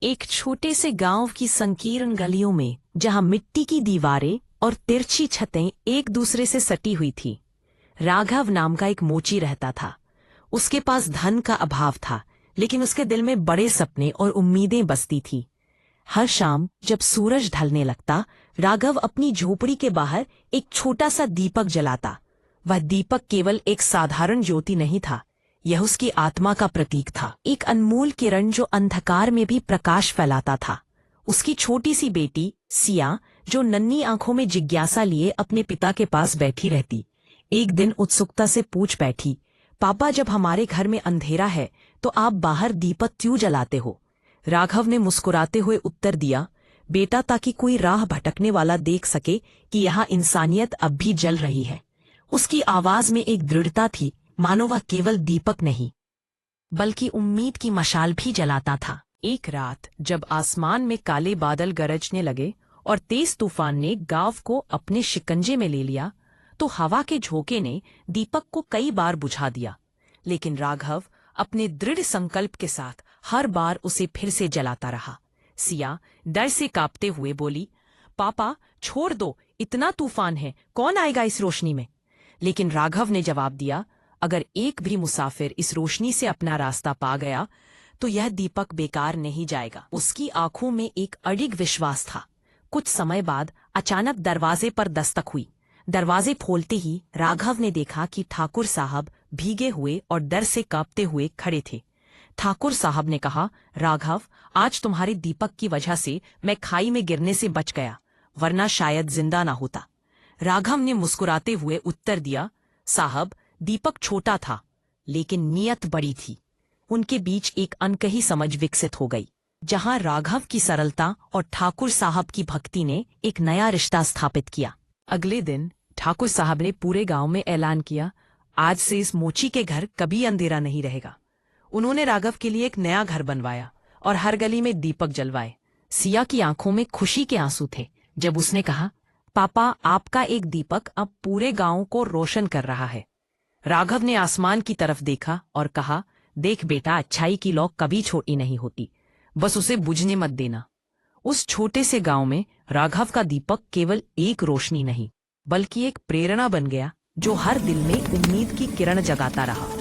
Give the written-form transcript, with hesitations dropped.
एक छोटे से गांव की संकीर्ण गलियों में, जहां मिट्टी की दीवारें और तिरछी छतें एक दूसरे से सटी हुई थी, राघव नाम का एक मोची रहता था। उसके पास धन का अभाव था, लेकिन उसके दिल में बड़े सपने और उम्मीदें बसती थी। हर शाम जब सूरज ढलने लगता, राघव अपनी झोपड़ी के बाहर एक छोटा सा दीपक जलाता। वह दीपक केवल एक साधारण ज्योति नहीं था, यह उसकी आत्मा का प्रतीक था, एक अनमोल किरण जो अंधकार में भी प्रकाश फैलाता था। उसकी छोटी सी बेटी सिया, जो नन्ही आंखों में जिज्ञासा लिए अपने पिता के पास बैठी रहती, एक दिन उत्सुकता से पूछ बैठी, पापा, जब हमारे घर में अंधेरा है तो आप बाहर दीपक क्यों जलाते हो? राघव ने मुस्कुराते हुए उत्तर दिया, बेटा, ताकि कोई राह भटकने वाला देख सके कि यहाँ इंसानियत अब भी जल रही है। उसकी आवाज में एक दृढ़ता थी, मानो वह केवल दीपक नहीं बल्कि उम्मीद की मशाल भी जलाता था। एक रात जब आसमान में काले बादल गरजने लगे और तेज तूफान ने गांव को अपने शिकंजे में ले लिया, तो हवा के झोंके ने दीपक को कई बार बुझा दिया, लेकिन राघव अपने दृढ़ संकल्प के साथ हर बार उसे फिर से जलाता रहा। सिया डर से कांपते हुए बोली, पापा, छोड़ दो, इतना तूफान है, कौन आएगा इस रोशनी में? लेकिन राघव ने जवाब दिया, अगर एक भी मुसाफिर इस रोशनी से अपना रास्ता पा गया तो यह दीपक बेकार नहीं जाएगा। उसकी आंखों में एक अडिग विश्वास था। कुछ समय बाद अचानक दरवाजे पर दस्तक हुई। दरवाजे खोलते ही राघव ने देखा कि ठाकुर साहब भीगे हुए और डर से कांपते हुए खड़े थे। ठाकुर साहब ने कहा, राघव, आज तुम्हारे दीपक की वजह से मैं खाई में गिरने से बच गया, वरना शायद जिंदा ना होता। राघव ने मुस्कुराते हुए उत्तर दिया, साहब, दीपक छोटा था, लेकिन नीयत बड़ी थी। उनके बीच एक अनकही समझ विकसित हो गई, जहां राघव की सरलता और ठाकुर साहब की भक्ति ने एक नया रिश्ता स्थापित किया। अगले दिन ठाकुर साहब ने पूरे गांव में ऐलान किया, आज से इस मोची के घर कभी अंधेरा नहीं रहेगा। उन्होंने राघव के लिए एक नया घर बनवाया और हर गली में दीपक जलवाए। सिया की आंखों में खुशी के आंसू थे जब उसने कहा, पापा, आपका एक दीपक अब पूरे गांव को रोशन कर रहा है। राघव ने आसमान की तरफ देखा और कहा, देख बेटा, अच्छाई की लौ कभी छोटी नहीं होती, बस उसे बुझने मत देना। उस छोटे से गांव में राघव का दीपक केवल एक रोशनी नहीं, बल्कि एक प्रेरणा बन गया, जो हर दिल में उम्मीद की किरण जगाता रहा।